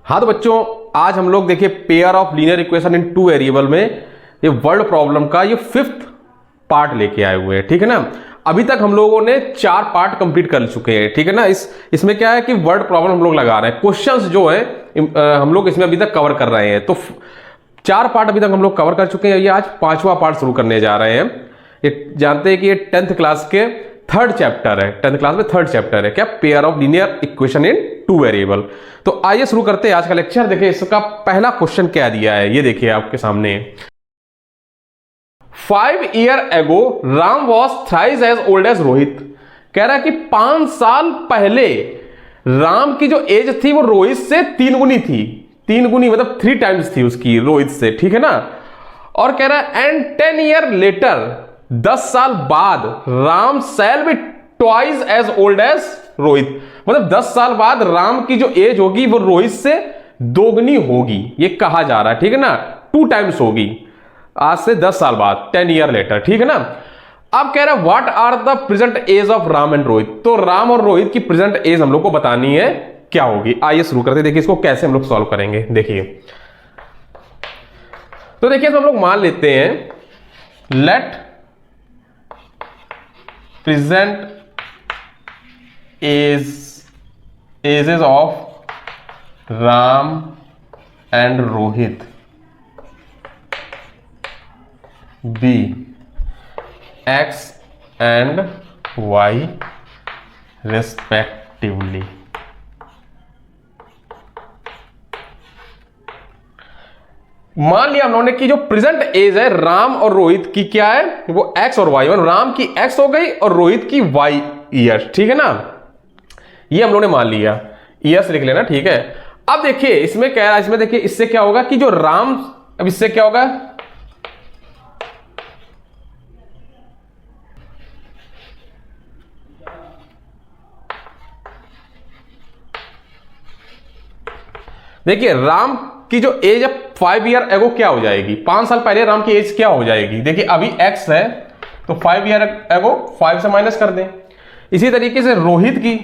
हाँ तो बच्चों, आज हम लोग देखिए pair of linear equation in two variable में ये वर्ड प्रॉब्लम का ये 5th पार्ट लेके आए हुए हैं। ठीक है ना। अभी तक हम लोगों ने 4 पार्ट कंप्लीट कर चुके हैं। ठीक है ना। इसमें क्या है कि वर्ड प्रॉब्लम हम लोग लगा रहे हैं, क्वेश्चंस जो है हम लोग इसमें अभी तक कवर कर रहे हैं। तो 4 पार्ट अभी तक हम लोग कवर कर चुके हैं। ये आज 5वां पार्ट शुरू करने जा रहे हैं। ये जानते हैं कि ये 10th क्लास के 3rd चैप्टर है। 10th क्लास में 3rd चैप्टर है क्या, pair of linear equation in two variable. तो आइए शुरू करते हैं आज का लेक्चर। देखिए इसका पहला क्वेश्चन क्या दिया है, ये देखिए आपके सामने। 5 years ago Ram was thrice as old as Rohit. कह रहा है कि 5 साल पहले राम की जो एज थी वो रोहित से 3 गुनी थी। 3 गुनी मतलब 3 टाइम्स थी उसकी रोहित से। ठीक है ना। और कह रहा है एंड 10 years लेटर 10 साल बाद Ram shall be twice as old as Rohit. मतलब 10 साल बाद राम की जो एज होगी वो रोहित से दोगुनी होगी, ये कहा जा रहा है। ठीक है ना। 2 टाइम्स होगी आज से 10 साल बाद, 10 years लेटर। ठीक है ना। अब कह रहा है what are the present age of Ram and Rohit. तो राम और रोहित की प्रेजेंट एज हम लोग को बतानी है क्या होगी। आइए शुरू करते हैं। देखिए इसको कैसे हम लोग सॉल्व करेंगे। देखिए तो देखिए हम लोग मान लेते हैं let present ages of Ram and Rohit be x and y respectively। मान लिया हम लोगों ने कि जो प्रेजेंट एज है राम और रोहित की क्या है, वो x और y। राम की x हो गई और रोहित की y ईयर्स। ठीक है ना। ये हम लोगों ने मान लिया, ईयर्स लिख लेना। ठीक है। अब देखिए इसमें क्या है, इसमें देखिए इससे क्या होगा कि जो राम, अब इससे क्या होगा, देखिए राम की जो एज है 5 years एगो क्या हो जाएगी, 5 साल पहले राम की एज क्या हो जाएगी। देखिए अभी x है तो 5 years एगो 5 से माइनस कर दें। इसी तरीके से रोहित की,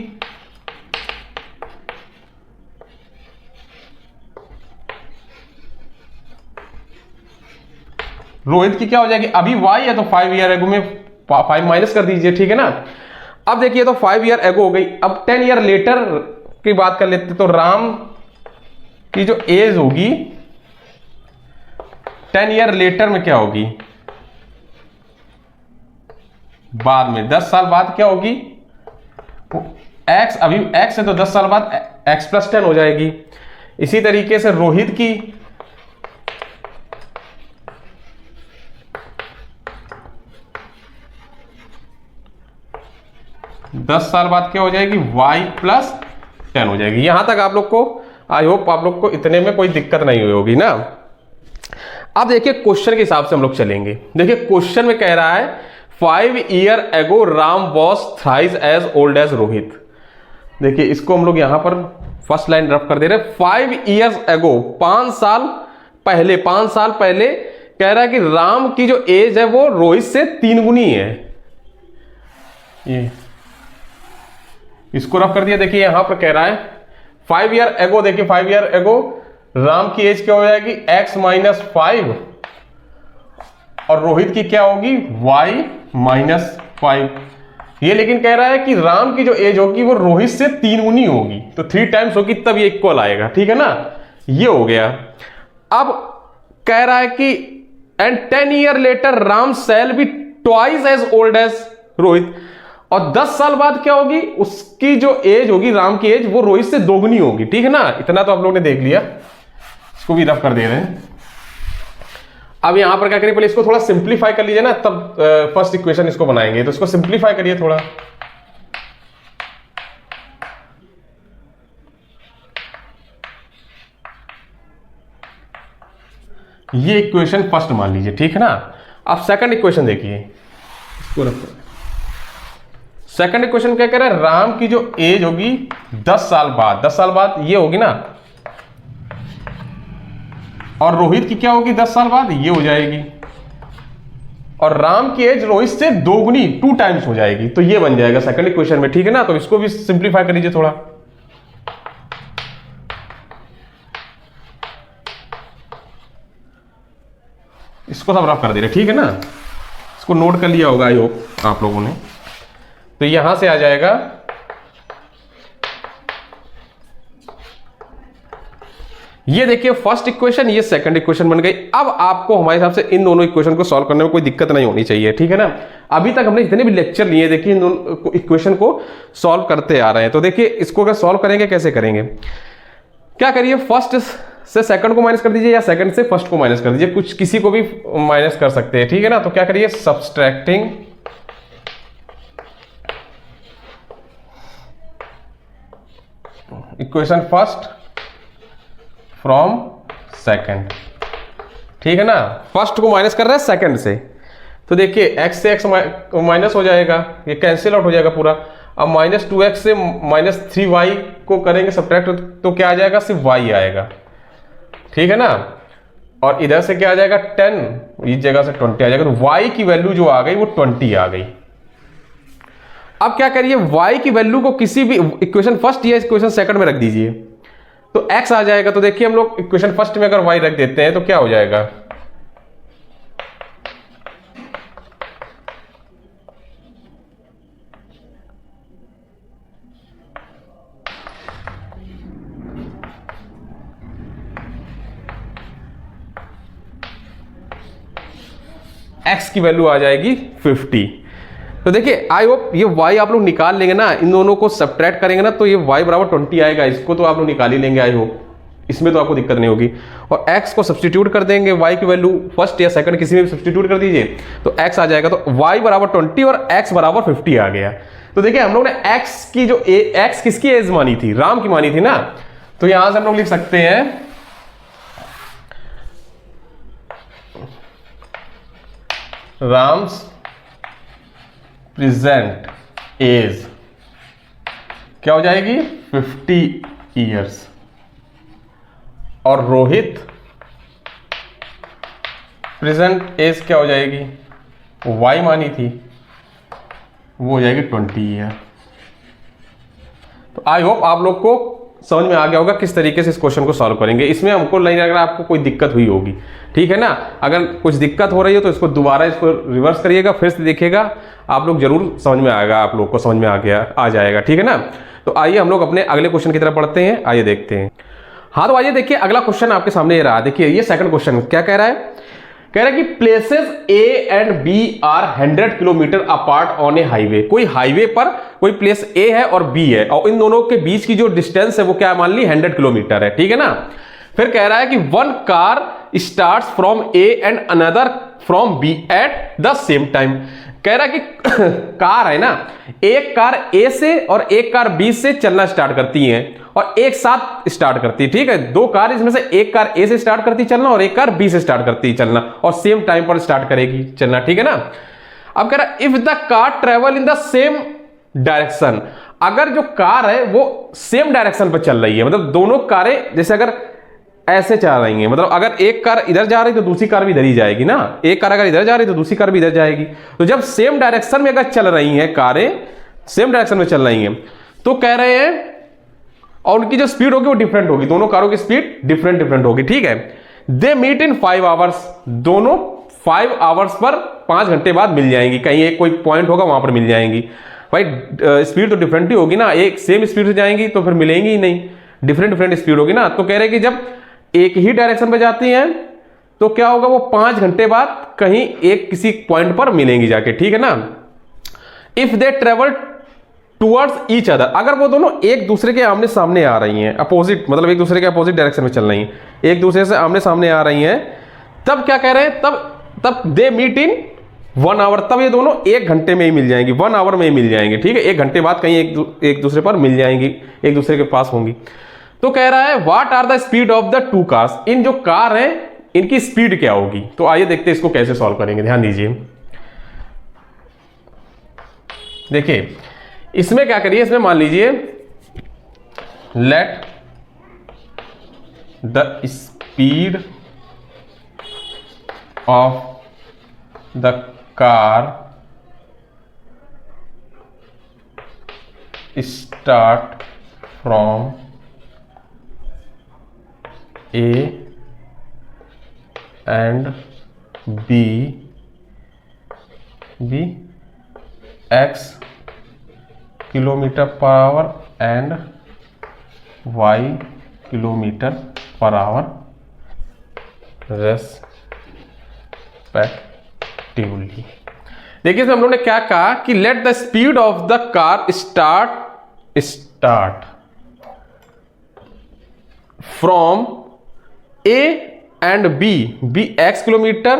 क्या हो जाएगी, अभी y है तो 5 years एगो में 5 माइनस कर दीजिए। ठीक है ना। अब देखिए तो 5 years एगो हो गई। अब 10 years लेटर की बात कर लेते तो राम की जो एज होगी 10 years लेटर में क्या होगी, बाद में 10 साल बाद क्या होगी, x, अभी x है तो 10 साल बाद x + 10 हो जाएगी। इसी तरीके से रोहित की 10 साल बाद क्या हो जाएगी, y + 10 हो जाएगी। यहां तक आप लोग को, आई होप आप लोग को इतने में कोई दिक्कत नहीं हुई होगी ना। अब देखिए क्वेश्चन के हिसाब से हम लोग चलेंगे। देखिए क्वेश्चन में कह रहा है 5 years ago Ram was thrice as old as Rohit. देखिए इसको हम लोग यहां पर फर्स्ट लाइन रफ कर दे रहे हैं। 5 years एगो 5 साल पहले, 5 साल पहले कह रहा है कि राम की जो एज है वो रोहित से 3 गुनी है। ये इसको रफ कर दिया। देखिए यहां पर कह रहा है 5 years एगो, देखिए 5 years एगो राम की एज क्या हो जाएगी, x - 5 और रोहित की क्या होगी, y - 5। ये लेकिन कह रहा है कि राम की जो एज होगी वो रोहित से 3 गुनी होगी, तो 3 टाइम्स होगी तब ये इक्वल आएगा। ठीक है ना। ये हो गया। अब कह रहा है कि and 10 years later Ram shall be twice as old as Rohit. और 10 साल बाद क्या होगी, उसकी जो एज होगी राम की एज वो रोहित से दोगुनी होगी। ठीक है ना। इतना तो आप लोगों ने देख लिया, इसको भी रफ कर दे रहे हैं। अब यहां पर क्या करिए, पहले इसको थोड़ा सिंप्लीफाई कर लीजिए ना, तब फर्स्ट इक्वेशन इसको बनाएंगे। तो इसको सिंप्लीफाई करिए थोड़ा। ये इक्वेशन फर्स्ट मान लीजिए। ठीक है ना। अब सेकंड इक्वेशन देखिए, इसको रखो। सेकंड इक्वेशन क्या कह रहा है, राम की जो एज होगी 10 साल बाद, 10 साल बाद ये होगी ना, और रोहित की क्या होगी 10 साल बाद, ये हो जाएगी। और राम की एज रोहित से 2 गुनी 2 टाइम्स हो जाएगी, तो ये बन जाएगा सेकंड इक्वेशन में। ठीक है ना। तो इसको भी सिंप्लीफाई कर लीजिए थोड़ा। इसको सब रफ कर दे रहे, ठीक है ना, इसको नोट कर लिया होगा आई होप आप लोगों ने। तो यहां से आ जाएगा ये, देखिए फर्स्ट इक्वेशन, ये सेकंड इक्वेशन बन गई। अब आपको हमारे हिसाब से इन दोनों इक्वेशन को सॉल्व करने में कोई दिक्कत नहीं होनी चाहिए, ठीक है ना। अभी तक हमने जितने भी लेक्चर लिए देखिए इन दोनों इक्वेशन को सॉल्व करते आ रहे हैं। तो देखिए इसको अगर सॉल्व करेंगे कैसे करेंगे, क्या करिए, फर्स्ट से सेकंड को माइनस कर दीजिए या सेकंड से फर्स्ट को माइनस कर दीजिए, कुछ किसी को भी माइनस कर सकते हैं, ठीक है ना। तो क्या करिए, subtracting equation first from second, ठीक है ना। फर्स्ट को माइनस कर रहे हैं सेकंड से, तो देखिए x से x माइनस हो जाएगा, ये कैंसिल आउट हो जाएगा पूरा। अब -2x से -3y को करेंगे सब्ट्रैक्ट, तो क्या आ जाएगा, सिर्फ y आएगा, ठीक है ना। और इधर से क्या आ जाएगा, 10, इस जगह से 20 आ जाएगा, तो y की वैल्यू जो आ गई वो 20 आ गई। अब क्या करिए, y की वैल्यू को किसी भी इक्वेशन फर्स्ट या इक्वेशन सेकंड में रख दीजिए, तो x आ जाएगा। तो देखिए हम लोग इक्वेशन फर्स्ट में अगर y रख देते हैं तो क्या हो जाएगा, x की वैल्यू आ जाएगी 50। तो देखिए आई होप ये y आप लोग निकाल लेंगे ना, इन दोनों को सब्ट्रैक्ट करेंगे ना, तो ये y बराबर 20 आएगा, इसको तो आप लोग निकाल ही लेंगे आई होप, इसमें तो आपको दिक्कत नहीं होगी। और x को सब्स्टिट्यूट कर देंगे, y की वैल्यू फर्स्ट या सेकंड किसी में भी सब्स्टिट्यूट कर दीजिए, तो x आ जाएगा। तो y बराबर 20 और x बराबर 50 आ गया। तो देखिए हम लोग ने x की जो x किसकी एज मानी थी, राम की मानी थी ना, तो यहां से हम लोग लिख सकते हैं राम्स प्रेजेंट एज क्या हो जाएगी, 50 ईयर्स, और रोहित प्रेजेंट एज क्या हो जाएगी, y मानी थी, वो हो जाएगी 20 ईयर। तो आई होप आप लोग को समझ में आ गया होगा किस तरीके से इस क्वेश्चन को सॉल्व करेंगे। इसमें हमको नहीं लग रहा आपको कोई दिक्कत हुई होगी, ठीक है ना। अगर कुछ दिक्कत हो रही है तो इसको दोबारा इसको रिवर्स करिएगा, फिर से देखिएगा, आप लोग जरूर समझ में आएगा, आप लोग को समझ में आ जाएगा, ठीक है ना। तो आइए हम लोग अपने अगले क्वेश्चन की तरफ बढ़ते हैं, आइए देखते हैं। हाँ तो आइए देखिए अगला क्वेश्चन आपके सामने ये रहा। देखिए ये सेकंड क्वेश्चन क्या कह रहा है, कह रहा है कि places A and B are 100 kilometre apart on a highway. कोई हाईवे पर कोई प्लेस A है और B है, और इन दोनों के बीच की जो डिस्टेंस है वो क्या मान ली 100 किलोमीटर है, ठीक है ना। फिर कह रहा है कि one car starts from A and another from B at the same time. कह रहा है कि कार है ना, एक कार A से और एक कार B से चलना स्टार्ट करती है और एक साथ स्टार्ट करती है, ठीक है। दो कार, इसमें से एक कार A से स्टार्ट करती चलना और एक कार B से स्टार्ट करती चलना, और सेम टाइम पर स्टार्ट करेगी चलना, ठीक है ना। अब कह रहा है if the car travel in the same direction, अगर जो कार है वो सेम डायरेक्शन पर चल रही है, मतलब दोनों कारें जैसे अगर ऐसे चल रही हैं, मतलब अगर एक कार इधर जा रही तो दूसरी कार भी इधर ही जाएगी ना, एक कार अगर इधर जा रही तो दूसरी कार भी इधर जाएगी। तो जब सेम डायरेक्शन में अगर चल रही हैं कारें, सेम डायरेक्शन में चल रही हैं, तो कह रहे हैं और उनकी जो स्पीड होगी वो डिफरेंट होगी, दोनों कारों की स्पीड डिफरेंट होगी, ठीक है। दे मीट इन 5 आवर्स, दोनों 5 आवर्स पर 5 घंटे बाद मिल जाएंगी, कहीं एक कोई पॉइंट होगा वहां पर मिल जाएंगी। भाई स्पीड तो डिफरेंट ही होगी ना, एक सेम स्पीड से जाएंगी तो फिर मिलेंगी ही नहीं, डिफरेंट स्पीड होगी ना। तो कह रहे हैं कि जब एक ही डायरेक्शन में जाती हैं तो क्या होगा, वो 5 घंटे बाद कहीं एक किसी पॉइंट पर मिलेंगी जाके, ठीक है ना। If they travel towards each other, अगर वो दोनों एक दूसरे के आमने सामने आ रही हैं, अपोजिट मतलब एक दूसरे के अपोजिट डायरेक्शन में चल रही हैं, एक दूसरे से आमने सामने आ रही हैं, तब क्या कह रहे हैं, तब दे मीट इन 1 आवर, तब ये दोनों 1 घंटे में ही मिल जाएंगी, 1 आवर में ही मिल जाएंगी, ठीक है। 1 घंटे बाद कहीं एक दूसरे पर मिल जाएंगी, एक दूसरे के पास होंगी। तो कह रहा है what are the speed of the 2 cars, इन जो कार हैं इनकी स्पीड क्या होगी। तो आइए देखते हैं इसको कैसे सॉल्व करेंगे, ध्यान दीजिए। देखिए इसमें क्या करिए, इसमें मान लीजिए let the speed of the car start from A and B x kilometre per hour एंड y kilometre per hour respectively. देखिए इसमें हम लोगों ने क्या कहा कि let the speed of the car start from A and B X kilometre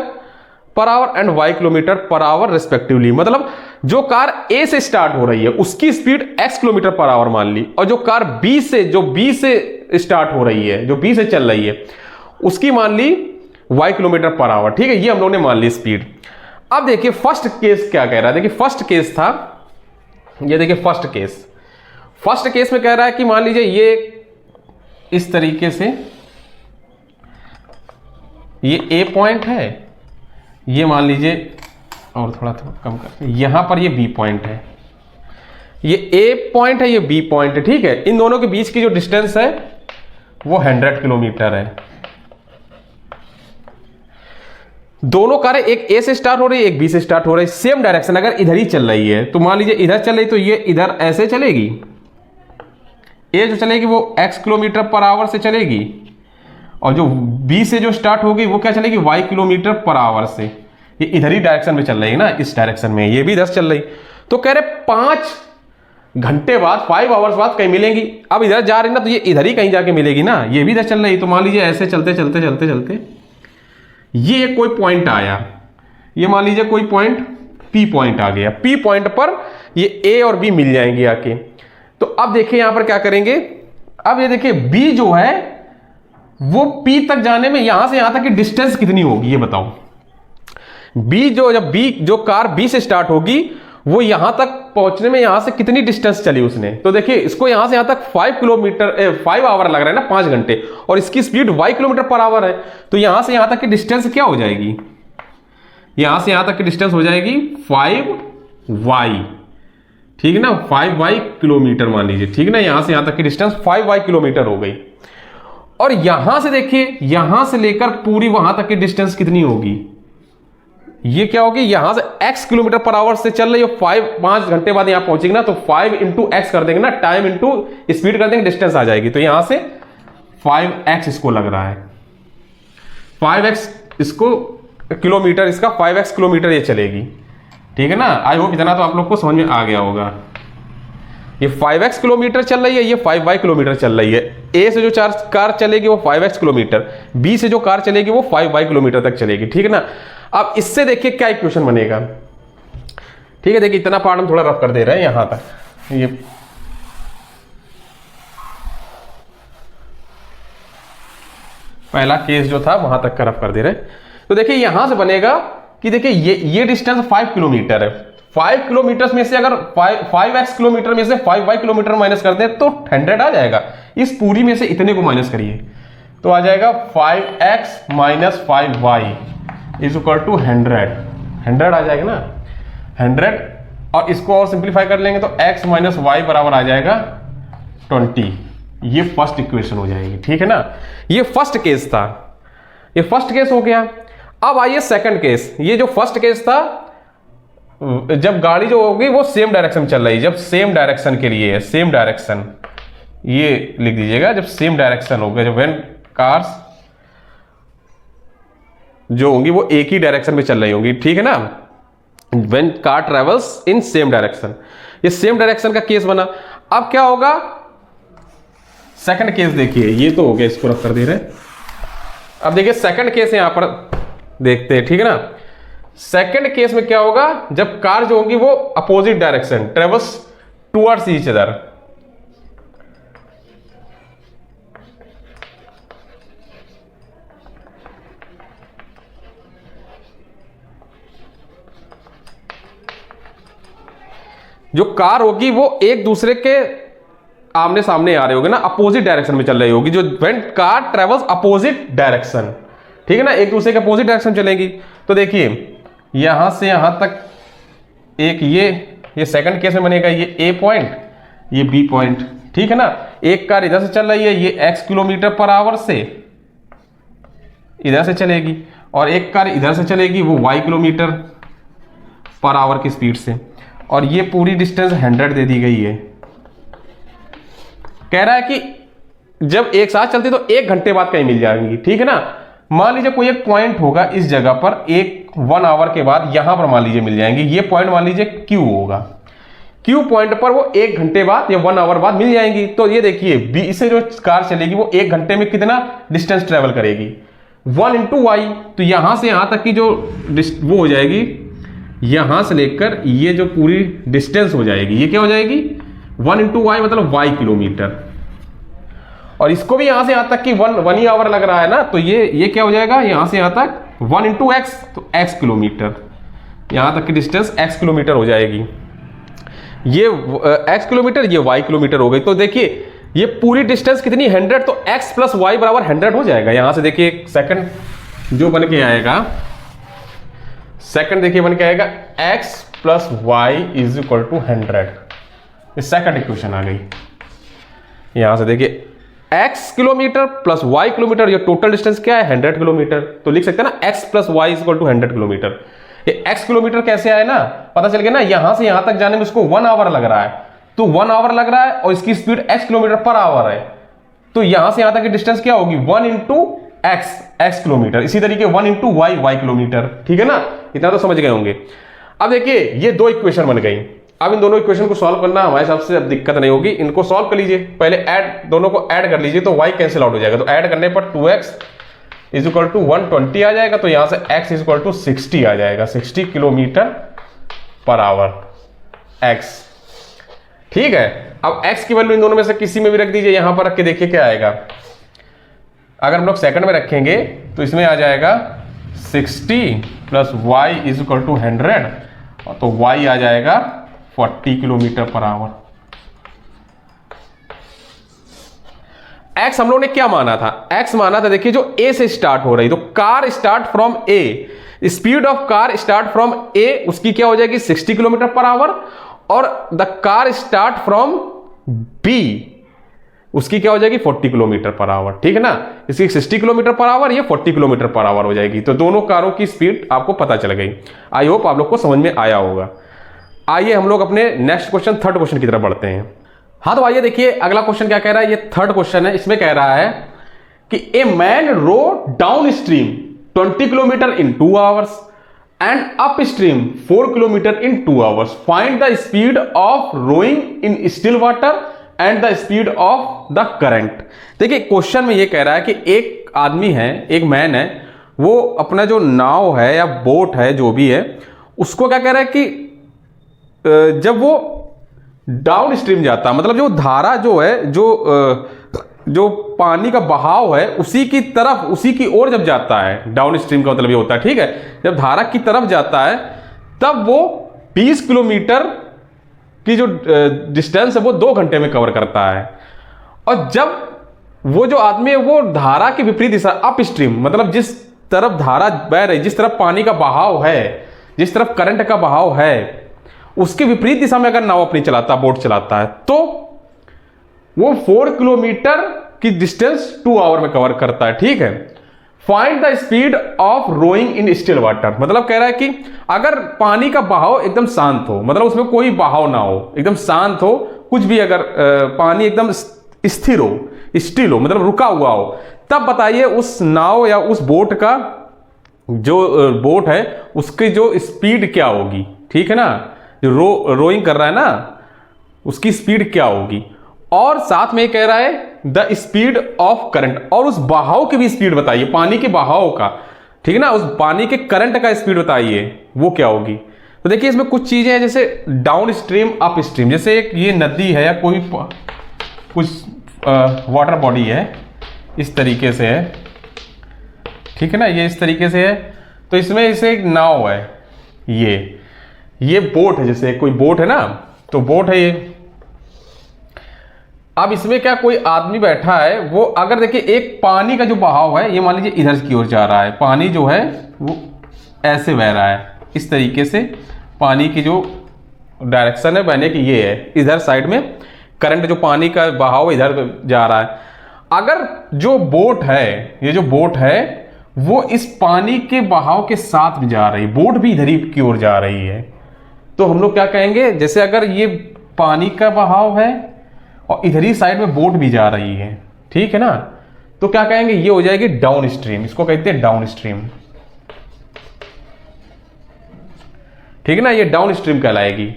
per hour and Y kilometre per hour respectively. मतलब जो कार ए से स्टार्ट हो रही है उसकी speed x kilometre per our मान ली, और जो कार बी से स्टार्ट हो रही है, जो बी से चल रही है, उसकी मान ली y किलोमीटर पर आवर। ठीक है, ये हम लोगों ने मान ली स्पीड। अब देखिए फर्स्ट केस क्या कह रहा है। देखिए फर्स्ट केस था, ये देखिए फर्स्ट केस में कह रहा है कि मान लीजिए ये इस तरीके से ये ए पॉइंट है, ये मान लीजिए और थोड़ा कम कर, यहां पर ये बी पॉइंट है, ये ए पॉइंट है, ये बी पॉइंट है। ठीक है, इन दोनों के बीच की जो डिस्टेंस है वो 100 किलोमीटर है। दोनों कारें एक ए से स्टार्ट हो रही है, एक बी से स्टार्ट हो रही है, सेम डायरेक्शन। अगर इधर ही चल रही है तो मान लीजिए इधर चल रही तो ये इधर ऐसे चलेगी, ए जो चलेगी वो x किलोमीटर पर आवर से चलेगी, और जो बी से जो स्टार्ट होगी वो क्या चलेगी y किलोमीटर पर आवर से। ये इधर ही डायरेक्शन में चल रही है ना, इस डायरेक्शन में, ये भी इधर चल रही। तो कह रहे 5 घंटे बाद 5 आवर्स बाद कहीं मिलेंगी। अब इधर जा रही ना तो ये इधर ही कहीं जाके मिलेगी ना, ये भी इधर चल रही। तो मान लीजिए ऐसे चलते चलते चलते चलते ये कोई पॉइंट आया, ये मान लीजिए कोई पॉइंट P पॉइंट आ गया, P पॉइंट पर ये A और B मिल जाएंगे आके। तो अब देखिए यहां पर क्या करेंगे, अब ये देखिए B जो है वो P तक जाने में यहां से यहां तक की डिस्टेंस कितनी होगी ये बताओ। जो कार B से स्टार्ट होगी वो यहां तक पहुंचने में यहां से कितनी डिस्टेंस चली उसने। तो देखिए इसको यहां से यहां तक 5 आवर लग रहा है ना, 5 घंटे, और इसकी speed y kilometre per our है। तो यहां से यहां तक की डिस्टेंस क्या हो जाएगी, यहां से यहां तक की डिस्टेंस हो जाएगी 5y। ठीक है ना, 5y किलोमीटर मान लीजिए। ठीक है ना, यहां से यहां तक की डिस्टेंस 5y किलोमीटर हो गई। और यहां से देखिए, यहां से लेकर पूरी वहां तक की डिस्टेंस कितनी होगी, ये क्या होगी, यहां से x किलोमीटर पर आवर से चल रही है, 5 घंटे बाद यहां पहुंचेगी ना, तो 5 इंटू एक्स कर देंगे ना, टाइम इंटू स्पीड कर देंगे, डिस्टेंस आ जाएगी। तो यहां से 5x इसको लग रहा है, 5x इसको किलोमीटर, इसका 5x किलोमीटर ये चलेगी। ठीक है ना, आई होप इतना तो आप लोग को समझ में आ गया होगा। ये 5x किलोमीटर चल रही है, ये 5y किलोमीटर चल रही है। A से जो कार चलेगी वो 5x किलोमीटर, B से जो कार चलेगी वो 5y किलोमीटर तक चलेगी। ठीक है ना, अब इससे देखिए क्या इक्वेशन बनेगा। ठीक है, देखिए इतना पार्ट हम थोड़ा रफ कर दे रहे हैं यहां तक। ये पहला केस जो था वहां तक का रफ कर दे रहे। तो देखिए यहां से बनेगा कि देखिए ये डिस्टेंस 5 किलोमीटर है। 5 किलोमीटर में से अगर 5x किलोमीटर में से 5y किलोमीटर माइनस कर दें तो 100 आ जाएगा। इस पूरी में से इतने को माइनस करिए तो आ जाएगा 5x minus 5y is equal to 100 आ जाएगा ना, 100। और इसको और सिंप्लीफाई कर लेंगे तो x माइनस वाई बराबर आ जाएगा 20। ये फर्स्ट इक्वेशन हो जाएगी। ठीक है ना, ये फर्स्ट केस था, ये फर्स्ट केस हो गया। अब आइए सेकंड केस। ये जो फर्स्ट केस था, जब गाड़ी जो होगी वो सेम डायरेक्शन में चल रही है, जब सेम डायरेक्शन के लिए है, सेम डायरेक्शन, ये लिख दीजिएगा, जब सेम डायरेक्शन होगा, जब व्हेन कार्स जो होंगी वो एक ही डायरेक्शन में चल रही होंगी। ठीक है ना, when car travels in same direction, ये सेम डायरेक्शन का केस बना। अब क्या होगा, सेकंड केस देखिए, ये तो हो गया, इसको रख कर दे रहे। अब देखिए सेकंड केस यहां पर देखते हैं। ठीक है ना, सेकंड केस में क्या होगा, जब कार जो होगी वो opposite direction travels towards each other, जो कार होगी वो एक दूसरे के आमने सामने आ रहे होगे ना, अपोजिट डायरेक्शन में चल रही होगी, जो when car travels opposite direction. ठीक है ना, एक दूसरे के अपोजिट डायरेक्शन चलेगी। तो देखिए यहां से यहां तक एक ये सेकंड केस में बनेगा, ये ए पॉइंट, ये बी पॉइंट। ठीक है ना, एक कार इधर से चल रही है, ये x किलोमीटर पर आवर से इधर से चलेगी, और एक कार इधर से चलेगी वो y किलोमीटर पर आवर की स्पीड से, और ये पूरी डिस्टेंस 100 दे दी गई है। कह रहा है कि जब एक साथ चलते तो 1 घंटे बाद कहीं मिल जाएंगी, ठीक है ना। मान लीजिए कोई एक पॉइंट होगा इस जगह पर, 1 आवर के बाद यहां पर मान लीजिए मिल जाएंगे। ये पॉइंट मान लीजिए Q होगा, Q पॉइंट पर वो 1 घंटे बाद या 1 आवर बाद मिल जाएंगी। तो ये देखिए B से जो कार चलेगी वो 1 घंटे में कितना डिस्टेंस ट्रेवल करेगी, 1 × y। तो यहां से यहां तक की जो वो हो जाएगी, यहां से लेकर ये जो पूरी डिस्टेंस हो जाएगी, ये क्या हो जाएगी 1 × y, मतलब y किलोमीटर। और इसको भी यहां से यहां तक की 1 ही आवर लग रहा है ना, तो ये क्या हो जाएगा यहां से यहां तक 1 × x, तो x किलोमीटर, यहां तक की डिस्टेंस x किलोमीटर हो जाएगी। ये x किलोमीटर, ये y किलोमीटर हो गई। तो देखिए ये पूरी डिस्टेंस कितनी 100, तो x + y = 100 हो जाएगा। यहां से देखिए सेकंड जो बन के आएगा, सेकंड देखिए बन के आएगा x + y = 100। ये सेकंड इक्वेशन आ गई। यहां से देखिए x किलोमीटर + y किलोमीटर, ये टोटल डिस्टेंस क्या है 100 किलोमीटर। तो लिख सकते हैं ना x + y = 100 किलोमीटर। ये x किलोमीटर कैसे आए ना, पता चल गया ना, यहां से यहां तक जाने में उसको 1 आवर लग रहा है, तो 1 आवर लग रहा है और इसकी speed x kilometre per our है। तो यहां से यहां तक की डिस्टेंस क्या होगी 1 × x किलोमीटर। इसी तरीके 1 × y किलोमीटर, ठीक है ना। इतना तो समझ गए होंगे। अब देखिए ये 2 इक्वेशन बन गई। अब इन दोनों इक्वेशन को सॉल्व करना हमारे हिसाब से अब दिक्कत नहीं होगी। इनको सॉल्व कर लीजिए, पहले दोनों को ऐड कर लीजिए, तो y कैंसिल आउट हो जाएगा। तो ऐड करने पर 2x = 120 आ जाएगा, तो यहां से x = 60 आ जाएगा, 60 किलोमीटर पर आवर x, ठीक है। अब x की वैल्यू इन दोनों में से किसी में भी रख दीजिए, यहां पर रख के देखिए क्या आएगा। अगर हम लोग सेकंड में रखेंगे तो इसमें आ जाएगा 60 + y = 100, तो y आ जाएगा 40 किलोमीटर पर आवर। x हम लोग ने क्या माना था, x माना था देखिए जो a से स्टार्ट हो रही, तो car start from a, speed of car start from a, उसकी क्या हो जाएगी 60 किलोमीटर पर आवर, और the car start from b, उसकी क्या हो जाएगी 40 किलोमीटर पर आवर, ठीक है ना। इसकी 60 किलोमीटर पर आवर, ये 40 किलोमीटर पर आवर हो जाएगी। तो दोनों कारों की स्पीड आपको पता चल गई। आई होप आप लोग को समझ में आया होगा। आइए हम लोग अपने नेक्स्ट क्वेश्चन, थर्ड क्वेश्चन की तरफ बढ़ते हैं। हाँ, तो आइए देखिए अगला क्वेश्चन क्या कह रहा है। ये थर्ड क्वेश्चन है। इसमें कह रहा है कि a man row downstream 20 kilometre in 2 hours and upstream 4 kilometre in 2 hours. Find the speed of rowing in still water and the speed of the current. देखिए क्वेश्चन में ये कह रहा है कि एक आदमी है, एक मैन है, वो अपना जो नाव है या बोट है जो भी है, उसको क्या कह रहा है कि जब वो डाउन स्ट्रीम जाता है, मतलब जो धारा जो है, जो पानी का बहाव है उसी की तरफ, उसी की ओर जब जाता है, डाउन स्ट्रीम का मतलब ये होता है, ठीक है। जब धारा की तरफ जाता है तब वो 20 किलोमीटर की जो डिस्टेंस है वो 2 घंटे में कवर करता है। और जब वो जो आदमी है वो धारा के विपरीत दिशा, अप स्ट्रीम, मतलब जिस तरफ धारा बह रही, जिस तरफ पानी का बहाव है, जिस तरफ करंट का बहाव है, उसके विपरीत दिशा में अगर नाव अपनी चलाता, बोट चलाता है, तो वो 4 किलोमीटर की डिस्टेंस 2 आवर में कवर करता है, ठीक है। Find the speed of rowing in still water, मतलब कह रहा है कि अगर पानी का बहाव एकदम शांत हो, मतलब उसमें कोई बहाव ना हो, एकदम शांत हो, कुछ भी अगर पानी एकदम स्थिर हो, स्टिल हो, मतलब रुका हुआ हो, तब बताइए उस नाव या उस बोट का जो बोट है उसकी जो स्पीड क्या होगी, ठीक है ना। जो रोइंग कर रहा है ना, उसकी स्पीड क्या होगी। और साथ में कह रहा है द स्पीड ऑफ करंट, और उस बहाव की भी स्पीड बताइए, पानी के बहाव का, ठीक है ना, उस पानी के करंट का स्पीड बताइए वो क्या होगी। तो देखिए इसमें कुछ चीजें हैं, जैसे डाउन स्ट्रीम, अप स्ट्रीम। जैसे एक ये नदी है या कोई कुछ वाटर बॉडी है, इस तरीके से है, ठीक है ना, ये इस तरीके से है। तो इसमें इसे एक नाव है, ये बोट है, जैसे कोई बोट है ना, तो बोट है ये। अब इसमें क्या कोई आदमी बैठा है, वो अगर देखिए एक पानी का जो बहाव है, ये मान लीजिए इधर की ओर जा रहा है, पानी जो है वो ऐसे बह रहा है, इस तरीके से पानी की जो डायरेक्शन है बहने की ये है, इधर साइड में करंट, जो पानी का बहाव इधर जा रहा है। अगर जो बोट है, ये जो बोट है वो इस पानी के बहाव के साथ भी जा रही है, बोट भी इधर ही की ओर जा रही है। तो हम लोग क्या कहेंगे, जैसे अगर ये पानी का बहाव है और इधर ही साइड में बोट भी जा रही है, ठीक है ना, तो क्या कहेंगे, ये हो जाएगी डाउन स्ट्रीम, इसको कहते हैं डाउन स्ट्रीम, ठीक है ना, ये डाउन स्ट्रीम कहलाएगी,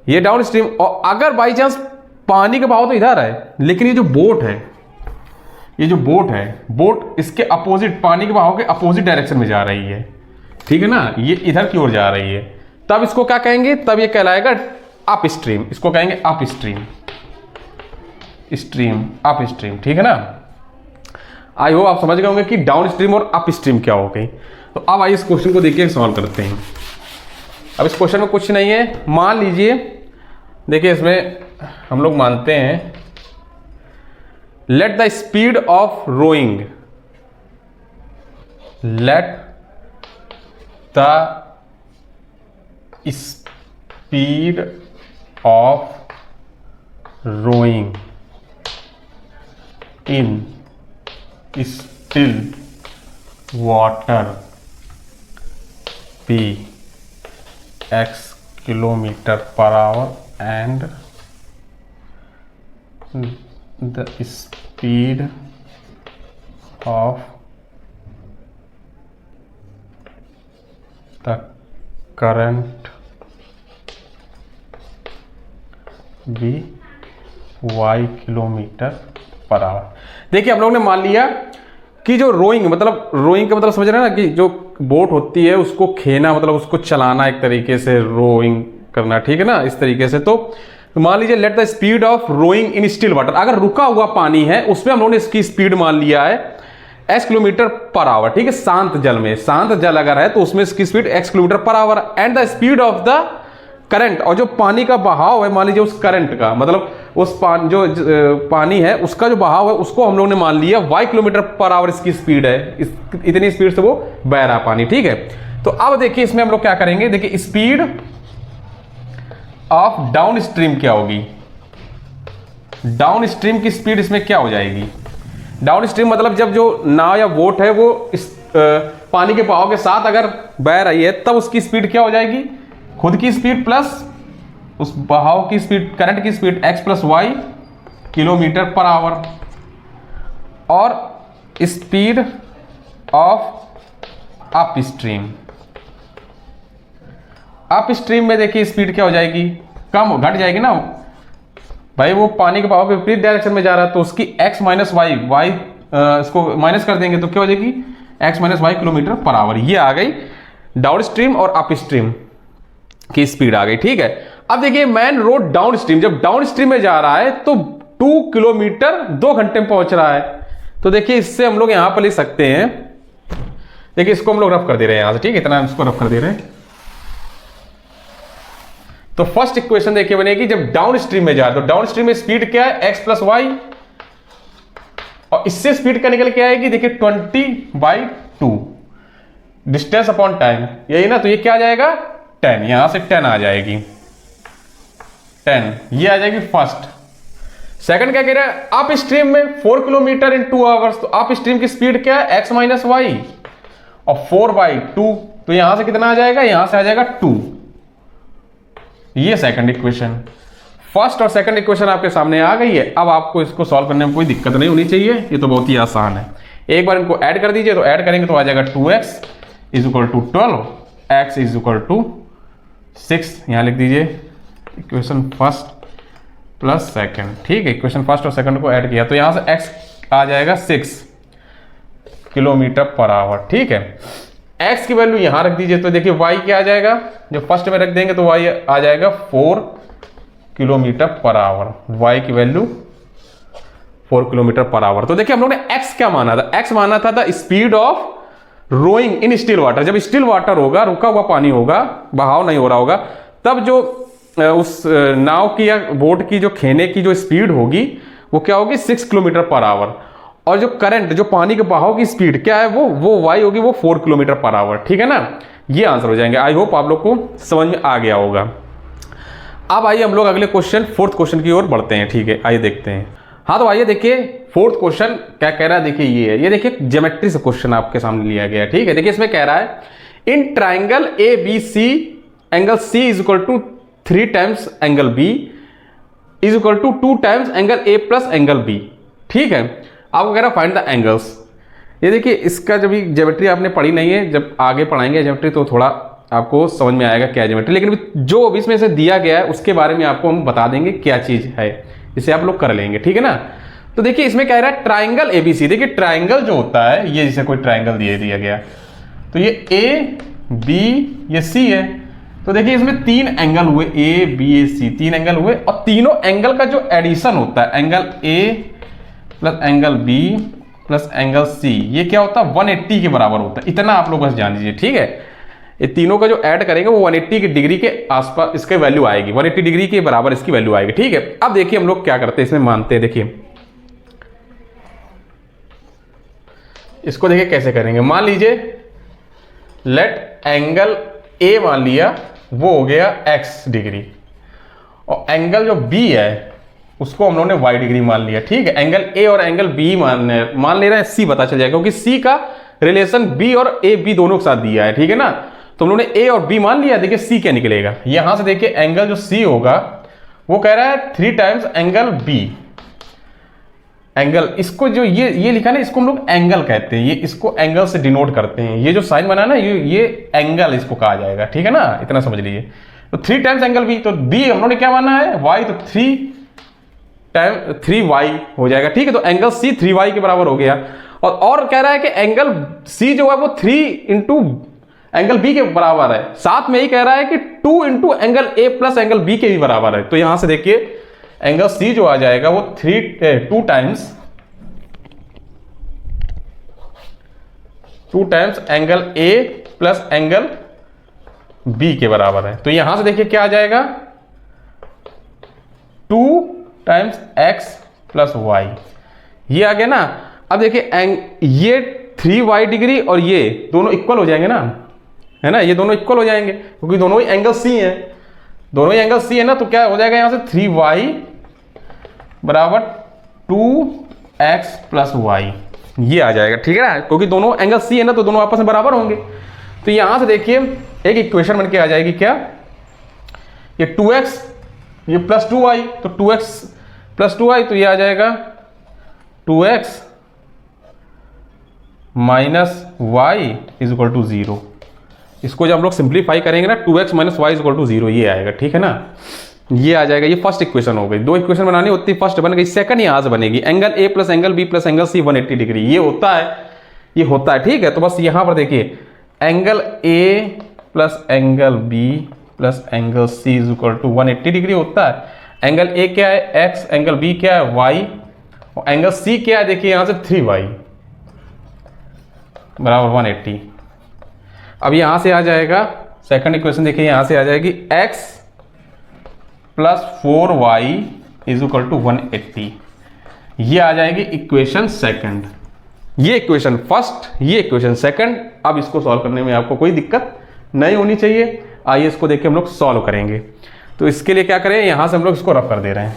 ये डाउन स्ट्रीम। और अगर बाई चांस पानी का बहाव तो इधर है, लेकिन ये जो बोट है, ये जो बोट है, बोट इसके अपोजिट, पानी के बहाव के अपोजिट डायरेक्शन में जा रही है, ठीक है ना, ये इधर की ओर जा रही है, तब इसको क्या कहेंगे, तब ये कहलाएगा अप स्ट्रीम, इसको कहेंगे up stream, stream up stream, ठीक है ना। आई होप आप समझ गए होंगे कि डाउन स्ट्रीम और अप स्ट्रीम क्या हो गई। तो अब आइए इस क्वेश्चन को देखिए सॉल्व करते हैं। अब इस क्वेश्चन में कुछ नहीं है, मान लीजिए, देखिए इसमें हम लोग मानते हैं let the speed of rowing, let the speed of rowing in still water p x kilometre per hour and the speed of the current भी y किलोमीटर पर आवर। देखिए हम लोग ने मान लिया कि जो रोइंग, मतलब रोइंग का मतलब समझ रहे हैं ना, कि जो बोट होती है उसको खेना, मतलब उसको चलाना, एक तरीके से रोइंग करना, ठीक है ना, इस तरीके से। तो मान लीजिए let the speed of rowing in still water, अगर रुका हुआ पानी है उसमें हम लोगों ने इसकी स्पीड मान लिया है x किलोमीटर पर आवर, ठीक है, शांत जल में, शांत जल अगर है तो उसमें इसकी speed x kilometre per hour, and the speed of the current, और जो पानी का बहाव है, मान लीजिए उस करंट का, मतलब उस जो पानी है उसका जो बहाव है उसको हम लोग ने मान लिया y किलोमीटर पर आवर इसकी स्पीड है, इतनी स्पीड से वो बह रहा पानी, ठीक है। तो अब देखिए इसमें हम लोग क्या करेंगे, देखिए स्पीड ऑफ डाउन स्ट्रीम क्या होगी, डाउन स्ट्रीम की स्पीड इसमें क्या हो जाएगी, डाउन स्ट्रीम मतलब जब जो नाव या बोट है वो इस पानी के बहाव के साथ अगर बह रही है तब उसकी स्पीड क्या हो जाएगी, खुद की स्पीड प्लस उस बहाव की स्पीड, करंट की speed x plus Y kilometre per hour, और speed of upstream, upstream में देखिए स्पीड क्या हो जाएगी, कम घट जाएगी ना भाई, वो पानी के बहाव के विपरीत डायरेक्शन में जा रहा है, तो उसकी x माइनस वाई, इसको माइनस कर देंगे तो क्या हो जाएगी, x minus Y kilometre per hour. ये आ गई डाउन स्ट्रीम और अप स्ट्रीम की स्पीड आ गई, ठीक है। अब देखिए मैन रोड डाउन स्ट्रीम, जब डाउन स्ट्रीम में जा रहा है तो 2 किलोमीटर 2 घंटे में पहुंच रहा है, तो देखिए इससे हम लोग यहां पर लिख सकते हैं, देखिए इसको हम लोग रफ कर दे रहे हैं यहां से, ठीक है, इतना इसको रफ कर दे रहे हैं। तो फर्स्ट इक्वेशन देखिए बनेगी, जब डाउन स्ट्रीम में जा रहा है तो डाउन स्ट्रीम में स्पीड क्या है, x प्लस वाई, और इससे स्पीड क्या निकल के आएगी, देखिए 20/2 डिस्टेंस अपॉन टाइम, यही ना, तो ये क्या आ जाएगा 10, यहां से 10 आ जाएगी, 10 ये आ जाएगी फर्स्ट। सेकंड क्या कह रहा है, अप स्ट्रीम में 4 किलोमीटर इन 2 आवर्स, तो अप स्ट्रीम की स्पीड क्या है, x माइनस वाई और 4/2, तो यहां से कितना आ जाएगा, यहां से आ जाएगा 2। ये सेकंड इक्वेशन, फर्स्ट और सेकंड इक्वेशन आपके सामने आ गई है। अब आपको इसको सॉल्व करने में कोई दिक्कत नहीं होनी चाहिए, ये तो बहुत ही आसान है। एक बार इनको ऐड कर दीजिए, तो ऐड करेंगे तो आ जाएगा 2x is equal to 12, x is equal to 6, यहां लिख दीजिए इक्वेशन फर्स्ट प्लस सेकंड, ठीक है, इक्वेशन फर्स्ट और सेकंड को ऐड किया तो यहां से x आ जाएगा 6 किलोमीटर पर आवर, ठीक है। x की वैल्यू यहां रख दीजिए, तो देखिए y क्या आ जाएगा, जो फर्स्ट में रख देंगे तो y आ जाएगा 4 किलोमीटर पर आवर, y की वैल्यू 4 किलोमीटर पर आवर। तो देखिए हम लोगों ने x क्या माना था, x माना था the speed of rowing in still water, जब स्टिल वाटर होगा, रुका हुआ पानी होगा, बहाव नहीं हो रहा होगा, तब जो उस नाव की या बोट की जो खेने की जो स्पीड होगी वो क्या होगी 6 किलोमीटर पर आवर, और जो करंट, जो पानी के बहाव की स्पीड क्या है वो y होगी, वो 4 किलोमीटर पर आवर, ठीक है ना। ये आंसर हो जाएंगे। आई होप आप लोग को समझ में आ गया होगा। अब आइए हम लोग अगले क्वेश्चन, फोर्थ क्वेश्चन की ओर बढ़ते हैं, ठीक है, आइए देखते हैं। हाँ तो आइए देखिए फोर्थ क्वेश्चन क्या कह रहा है, देखिए ये है, ये देखिए ज्योमेट्री से क्वेश्चन आपके सामने लिया गया है, ठीक है। देखिए इसमें कह रहा है in triangle A B C angle C is equal to 3 times angle B is equal to 2 times angle A plus angle B, ठीक है। आपको कह रहा है फाइंड द एंगल्स। ये देखिए इसका जब ज्योमेट्री आपने पढ़ी नहीं है, जब आगे पढ़ाएंगे ज्योमेट्री तो थोड़ा आपको समझ में आएगा क्या ज्योमेट्री, लेकिन जो इसमें से दिया गया है उसके बारे में आपको हम बता देंगे क्या चीज है, इसे आप लोग कर लेंगे, ठीक है ना। तो देखिए इसमें कह रहा है ट्राइंगल एबीसी। देखिए ट्राइंगल जो होता है, ये जैसे कोई ट्राइंगल दिया गया तो ये ए बी ये सी है, तो देखिए इसमें 3 एंगल हुए A B A C, 3 angle हुए, और तीनों एंगल का जो एडिशन होता है angle A plus angle B plus angle C, ये क्या होता है 180 के बराबर होता है। इतना आप लोग बस जान लीजिए, ठीक है। ये तीनों का जो ऐड करेंगे वो 180 की डिग्री के आसपास इसके वैल्यू आएगी, 180 डिग्री के बराबर इसकी वैल्यू आएगी, ठीक है। अब देखिए हम लोग क्या करते हैं, इसमें मानते हैं, देखिए इसको देखिए कैसे करेंगे। मान लीजिए लेट एंगल ए मान लिया वो हो गया x डिग्री, और एंगल जो b है उसको हम लोगों ने y डिग्री मान लिया, ठीक है। एंगल a और एंगल b मान ले रहे हैं, c पता चल जाएगा क्योंकि c का रिलेशन b और a b दोनों के साथ दिया है, ठीक है ना। तो हम लोगों ने a और b मान लिया। देखिए c क्या निकलेगा, यहां से देखिए एंगल जो c होगा वो कह रहा है 3 टाइम्स एंगल b। एंगल इसको जो ये लिखा ना, इसको हम लोग एंगल कहते हैं, ये इसको एंगल से डिनोट करते हैं। ये जो साइन बना ना ये एंगल इसको कहा जाएगा, ठीक है ना, इतना समझ लीजिए। तो 3 टाइम्स एंगल बी, तो बी हम लोगों ने क्या माना है y, तो 3y हो जाएगा, ठीक है। तो एंगल सी 3y के बराबर हो गया, और कह रहा है कि एंगल सी जो है वो 3 इंटू एंगल बी के बराबर है, साथ में ही कह रहा है कि 2 into angle A plus angle B के भी बराबर है। तो यहां से देखिए एंगल सी जो आ जाएगा वो 2 times angle A plus angle B के बराबर है। तो यहां से देखिए क्या आ जाएगा 2 टाइम्स एक्स प्लस वाई, ये आ गया ना। अब देखिए ये 3y डिग्री और ये दोनों इक्वल हो जाएंगे ना, है ना, ये दोनों इक्वल हो जाएंगे क्योंकि दोनों ही एंगल सी हैं, दोनों ही एंगल सी है ना। तो क्या हो जाएगा यहां से 3y बराबर 2x प्लस वाई, ये आ जाएगा, ठीक है ना, क्योंकि दोनों एंगल सी है ना तो दोनों आपस में बराबर होंगे। तो यहां से देखिए एक इक्वेशन बन के आ जाएगी, क्या, ये 2x ये प्लस 2y, तो 2x प्लस 2y, तो ये आ जाएगा 2x minus Y is equal to 0। इसको जब हम लोग सिंप्लीफाई करेंगे ना 2x minus Y is equal to 0, ये आएगा, ठीक है ना, ये आ जाएगा। ये फर्स्ट इक्वेशन हो गई, 2 इक्वेशन बनानी होती है, फर्स्ट बन गई, सेकंड यहां से बनेगी angle A plus angle B plus angle C 180 degree, ये होता है, ठीक है। तो बस यहां पर देखिए angle A plus angle B plus angle C is equal to 180 degree होता है। एंगल ए क्या है x, एंगल बी क्या है y, और एंगल सी क्या है देखिए यहां से 3y बराबर 180। अब यहां से आ जाएगा सेकंड इक्वेशन, देखिए यहां से आ जाएगी x plus 4y is equal to 180, ये आ जाएगी इक्वेशन सेकंड। ये इक्वेशन फर्स्ट, ये इक्वेशन सेकंड। अब इसको सॉल्व करने में आपको कोई दिक्कत नहीं होनी चाहिए। आइए इसको देख के हम लोग सॉल्व करेंगे। तो इसके लिए क्या करें, यहां से हम लोग इसको रफ कर दे रहे हैं,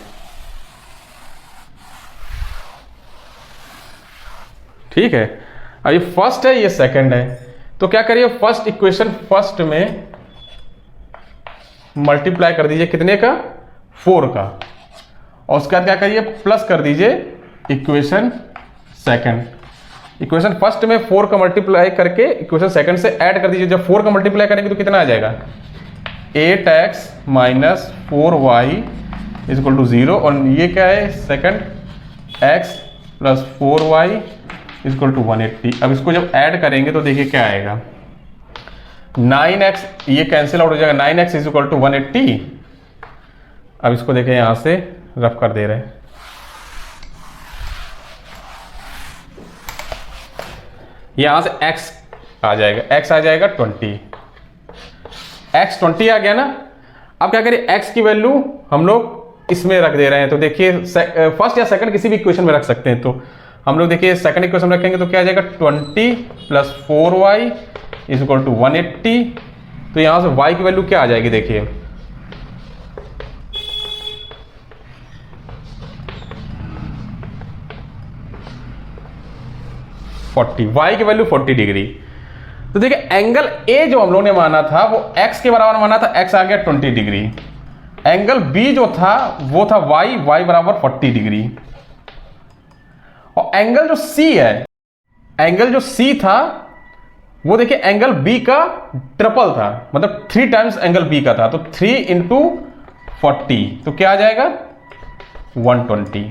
ठीक है। अब ये फर्स्ट है, ये सेकंड है, तो क्या करिए फर्स्ट इक्वेशन फर्स्ट में मल्टीप्लाई कर दीजिए कितने का, 4 का, और उसके बाद क्या करिए प्लस कर दीजिए इक्वेशन सेकंड। इक्वेशन फर्स्ट में 4 का मल्टीप्लाई करके इक्वेशन सेकंड से ऐड कर दीजिए। जब 4 का मल्टीप्लाई करेंगे तो कितना आ जाएगा 8x minus 4y is equal to 0, और ये क्या है second x plus 4y is equal to 180। अब इसको जब ऐड करेंगे तो देखिए क्या आएगा 9x, ये कैंसिल आउट हो जाएगा, 9x इज इक्वल टू 180। अब इसको देखिए यहां से रफ कर दे रहे हैं, यहां से x आ जाएगा, x आ जाएगा 20, x 20 आ गया ना। अब क्या करें x की वैल्यू हम लोग इसमें रख दे रहे हैं, तो देखिए फर्स्ट या सेकंड किसी भी इक्वेशन में रख सकते हैं। तो हम लोग देखिए सेकंड इक्वेशन रखेंगे तो क्या आ जाएगा 20 plus 4y is equal to 180। तो यहां से y की वैल्यू क्या आ जाएगी देखिए, 40, y की वैल्यू 40 डिग्री। तो देखिए एंगल ए जो हम लोगों ने माना था वो x के बराबर माना था, x आ गया 20 डिग्री। एंगल b जो था वो था y बराबर 40 डिग्री। और एंगल जो c है, एंगल जो c था वो देखिए एंगल b का ट्रिपल था, मतलब 3 टाइम्स एंगल b का था। तो 3 इंटू 40 तो क्या आ जाएगा 120।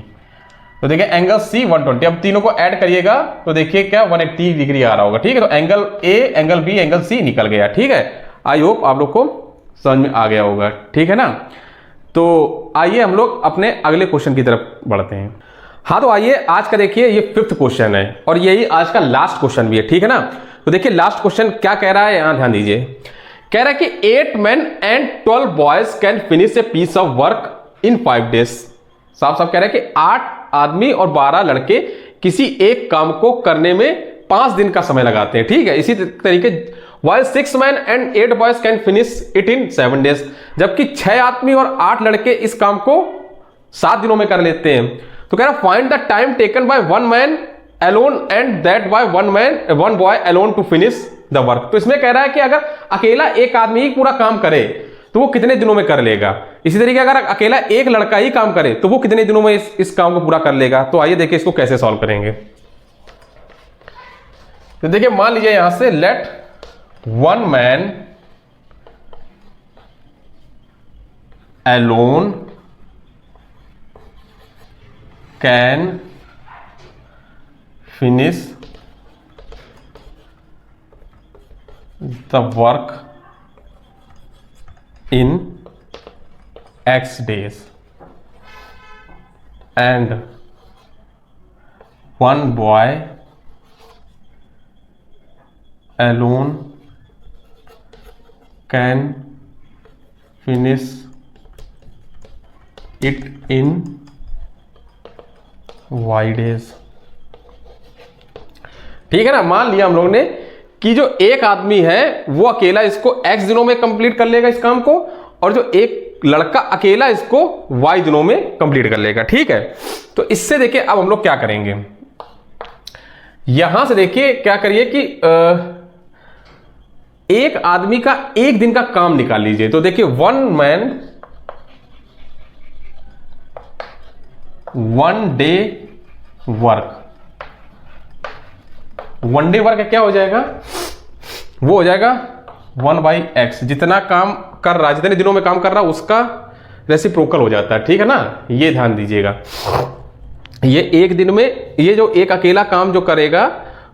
तो देखिए एंगल C 120। अब तीनों को ऐड करिएगा तो देखिए क्या 180 डिग्री आ रहा होगा। ठीक है, तो angle A, angle B, angle C निकल गया। ठीक है, आई होप आप लोग को समझ में आ गया होगा। ठीक है ना, तो आइए हम लोग अपने अगले क्वेश्चन की तरफ बढ़ते हैं। हाँ तो आइए आज का देखिए ये 5th क्वेश्चन है और यही आज का लास्ट क्वेश्चन भी है। ठीक है ना, तो देखिए लास्ट क्वेश्चन क्या कह रहा है, यहां ध्यान दीजिए। कह रहा है कि 8 men and 12 boys can finish a piece of work in 5 days। साफ साफ कह रहा है कि 8 आदमी और 12 लड़के किसी एक काम को करने में 5 दिन का समय लगाते हैं। ठीक है, इसी तरीके while 6 men and 8 boys can finish it in 7 days, जबकि 6 आदमी और 8 लड़के इस काम को 7 दिनों में कर लेते हैं। तो कह रहा find the time taken by 1 man alone and that by 1 boy alone to finish the work। तो इसमें कह रहा है कि अगर अकेला एक आदमी ही पूरा काम करे तो वो कितने दिनों में कर लेगा। इसी तरीके अगर अकेला एक लड़का ही काम करे तो वो कितने दिनों में इस काम को पूरा कर लेगा। तो आइए देखिए इसको कैसे सॉल्व करेंगे। तो देखिए मान लीजिए यहां से late 1 man alone can finish the work in X days and 1 boy alone can finish it in Y days। ठीक है ना, मान लिया हम लोग ने कि जो एक आदमी है वो अकेला इसको x दिनों में कंप्लीट कर लेगा इस काम को, और जो एक लड़का अकेला इसको y दिनों में कंप्लीट कर लेगा। ठीक है, तो इससे देखिए अब हम लोग क्या करेंगे। यहां से देखिए क्या करिए कि एक आदमी का एक दिन का काम निकाल लीजिए। तो देखिए 1 man 1 day work, 1 day work क्या हो जाएगा, वो हो जाएगा 1/x। जितना काम कर रहा है, जितने दिनों में काम कर रहा है उसका रेसिप्रोकल हो जाता है। ठीक है ना, ये ध्यान दीजिएगा। ये एक दिन में, ये जो एक अकेला काम जो करेगा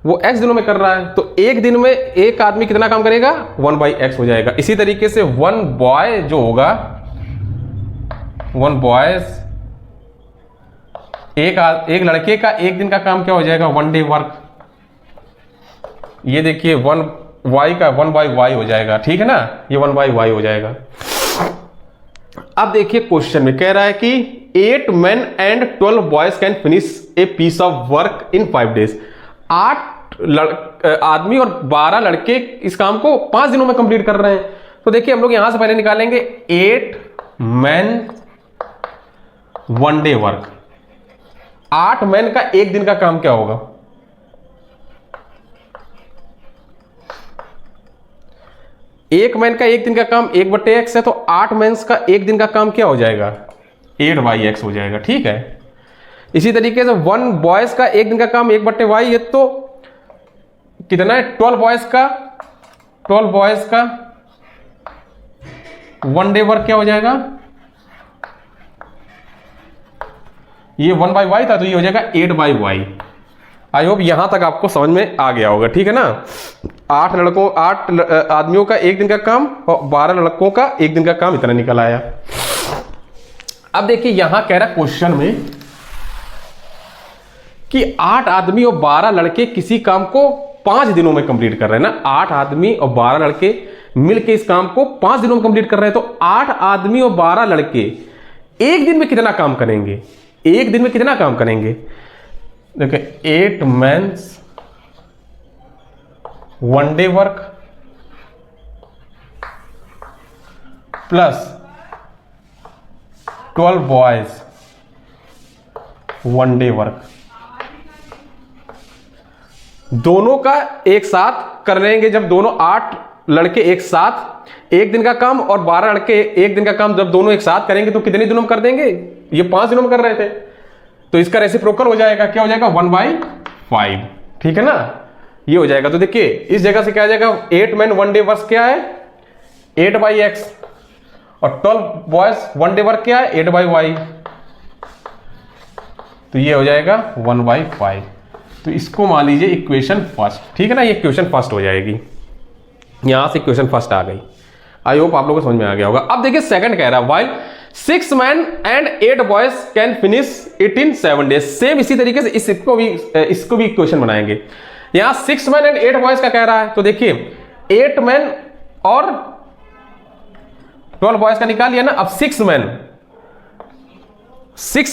वो x दिनों में कर रहा है, तो एक दिन में एक आदमी कितना काम करेगा 1/x हो जाएगा। इसी तरीके से 1 बॉय जो होगा, 1 बॉयज एक लड़के का एक दिन का काम क्या हो जाएगा 1 day वर्क। ये देखिए 1 y का 1/y हो जाएगा। ठीक है ना, ये 1/y हो जाएगा। अब देखिए क्वेश्चन में कह रहा है कि 8 men and 12 boys can finish a piece of work in 5 days। 8 आदमी और 12 लड़के इस काम को 5 दिनों में कंप्लीट कर रहे हैं। तो देखिए हम लोग यहां से पहले निकालेंगे 8 men 1 day वर्क। 8 मैन का एक दिन का काम क्या होगा, एक मैन का एक दिन का काम 1/x है, तो 8 मैंस का एक दिन का काम क्या हो जाएगा 8/x हो जाएगा। ठीक है, इसी तरीके से 1 बॉयज का एक दिन का काम 1/y है, तो कितना है 12 बॉयज का 1 day वर्क क्या हो जाएगा, ये 1/y था तो ये हो जाएगा 8/y। आई होप यहां तक आपको समझ में आ गया होगा। ठीक है ना, 8 आदमियों का एक दिन का काम और 12 लड़कों का एक दिन का काम इतना निकल आया। अब देखिए यहां कह रहा क्वेश्चन में कि 8 आदमी और 12 लड़के किसी काम को 5 दिनों में कंप्लीट कर रहे हैं ना। 8 आदमी और 12 लड़के मिलके इस काम को 5 दिनों में कंप्लीट कर रहे हैं, तो 8 आदमी और 12 लड़के एक दिन में कितना काम करेंगे, एक दिन में कितना काम करेंगे। देखिए 8 mens 1 day work plus 12 boys 1 day work दोनों का एक साथ कर लेंगे। जब दोनों 8 लड़के एक साथ एक दिन का काम और 12 लड़के एक दिन का काम जब दोनों एक साथ करेंगे तो कितने दिनों में कर देंगे? ये 5 दिनों में कर रहे थे, तो इसका रेसिप्रोकल हो जाएगा, क्या हो जाएगा? 1/5, ठीक है ना, ये हो जाएगा। तो देखिए इस जगह से क्या आ जाएगा, 8 मैन 1 डे वर्क क्या है? 8/x, और 12 बॉयज 1 डे वर्क क्या है? 8/y, तो ये हो जाएगा 1/5। तो इसको मान लीजिए इक्वेशन फर्स्ट, ठीक है ना, ये इक्वेशन फर्स्ट हो जाएगी। यहां से इक्वेशन फर्स्ट आ गई। आई होप आप लोगों को समझ में आ गया होगा। अब देखिए सेकंड कह रहा है while 6 man and 8 boys can finish it in 7 days. Same इसी तरीके से इसको भी इक्वेशन बनाएंगे। यहां 6 मैन एंड 8 बॉयज का कह रहा है, तो देखिए 8 मैन और 12 बॉयज का निकालिए ना। अब 6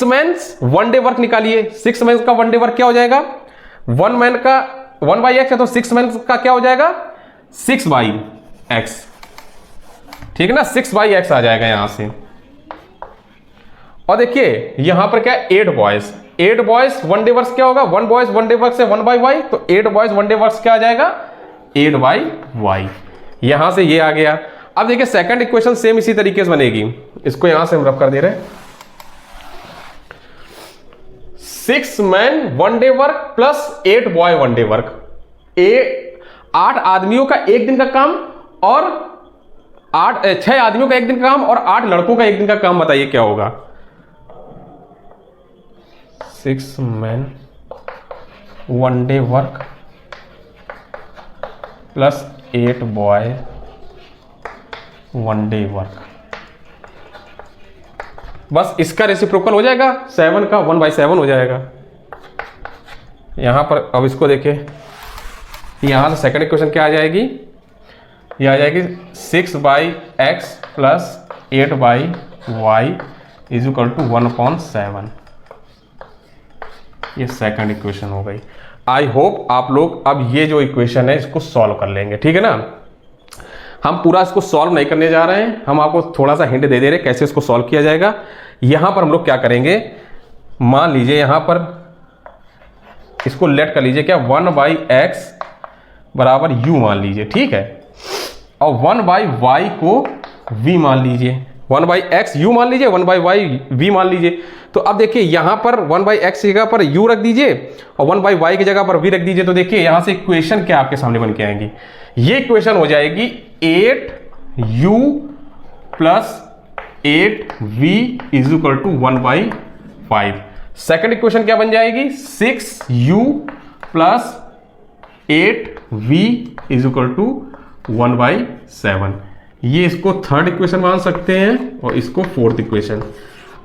मैन 1 डे वर्क निकालिए। 6 मैन का 1 डे वर्क क्या हो जाएगा? 1 मैन का 1/x है, तो 6 मैन का क्या हो जाएगा? 6/x, ठीक है ना, 6/x आ जाएगा यहां से। और देखिए यहां पर क्या है? 8 बॉयज 1 डे वर्क क्या होगा? 1 बॉयज 1 डे वर्क से 1/y, तो 8 बॉयज 1 डे वर्क क्या आ जाएगा? 8/y। यहां से ये आ गया। अब देखिए सेकंड इक्वेशन सेम इसी तरीके से बनेगी। इसको यहां से हम रब कर दे रहे हैं। 6 man 1 day work plus 8 boy 1 day work, 8 आदमियों का एक दिन का काम और 6 आदमियों का एक दिन का काम और 8 लड़कों का एक दिन का काम। बताइए क्या होगा? 6 man 1 day work plus 8 boy 1 day work, बस इसका रेसिप्रोकल हो जाएगा 7 का, 1/7 हो जाएगा यहां पर। अब इसको देखिए, यहां से सेकंड इक्वेशन क्या आ जाएगी? ये आ जाएगी 6/x plus 8/y is equal to 1/7। ये सेकंड इक्वेशन हो गई। आई होप आप लोग अब ये जो इक्वेशन है इसको सॉल्व कर लेंगे, ठीक है ना। हम पूरा इसको सॉल्व नहीं करने जा रहे हैं, हम आपको थोड़ा सा हिंट दे दे रहे हैं कैसे इसको सॉल्व किया जाएगा। यहां पर हम लोग क्या करेंगे, मान लीजिए यहां पर इसको लेट कर लीजिए, क्या 1/x बराबर u मान लीजिए, ठीक है, और 1/y को v मान लीजिए। 1/x u मान लीजिए, 1/y v मान लीजिए। तो अब देखिए यहां पर 1/x की जगह पर u रख दीजिए और 1/y की जगह पर v रख दीजिए। तो देखिए यहां से इक्वेशन क्या आपके सामने बन के आएंगी? ये इक्वेशन हो जाएगी 8u plus 8v is equal to 1/5। Second equation क्या बन जाएगी? 6u plus 8v is equal to 1/7। ये इसको थर्ड इक्वेशन मान सकते हैं और इसको फोर्थ इक्वेशन।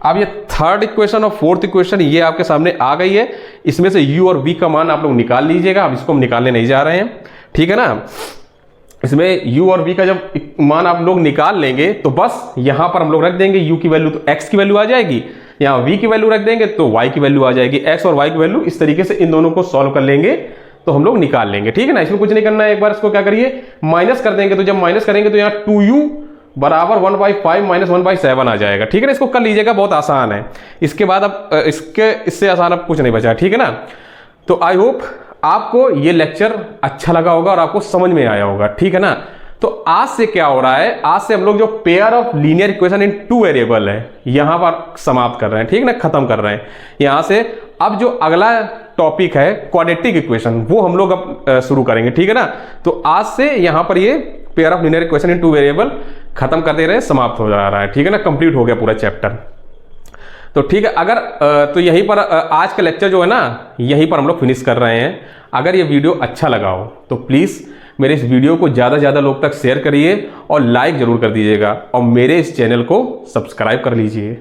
अब ये थर्ड इक्वेशन और फोर्थ इक्वेशन ये आपके सामने आ गई है। इसमें से u और v का मान आप लोग निकाल लीजिएगा। अब इसको हम निकालने नहीं जा रहे हैं, ठीक है ना। इसमें u और v का जब मान आप लोग निकाल लेंगे तो बस यहां पर हम लोग रख देंगे u की वैल्यू, तो x की वैल्यू आ जाएगी, यहां v की वैल्यू रख देंगे तो y की वैल्यू आ जाएगी, x और y की वैल्यू। इस तरीके से इन दोनों को सॉल्व कर लेंगे तो हम लोग निकाल लेंगे, ठीक है ना। इसमें कुछ नहीं करना है, एक बार इसको क्या करिए माइनस कर देंगे। तो जब माइनस करेंगे तो यहाँ 2u बराबर 1/5 माइनस 1/7 आ जाएगा, ठीक है ना। इसको कर लीजिएगा, बहुत आसान है। इसके बाद अब इससे आसान अब कुछ नहीं बचा, ठीक है ना। तो आई होप आपको ये लेक्चर अच्छा लगा होगा और आपको समझ में आया होगा, ठीक है ना। तो आज से क्या हो रहा है, आज से हम लोग जो pair of linear equation in 2 variable है यहां पर समाप्त कर रहे हैं, ठीक है ना, खत्म कर रहे हैं यहां से। अब जो अगला टॉपिक है क्वाड्रेटिक इक्वेशन, वो हम लोग अब शुरू करेंगे, ठीक है ना। तो आज से यहां पर ये pair of linear equation in 2 variable खत्म कर दे रहे हैं, समाप्त हो जा रहा है, ठीक है ना, कंप्लीट हो गया पूरा चैप्टर। तो ठीक है, अगर तो यहीं पर आज का लेक्चर जो है ना यहीं पर हम लोग फिनिश कर रहे हैं। अगर ये वीडियो अच्छा लगा हो तो प्लीज़ मेरे इस वीडियो को ज़्यादा से ज़्यादा लोग तक शेयर करिए और लाइक ज़रूर कर दीजिएगा और मेरे इस चैनल को सब्सक्राइब कर लीजिए।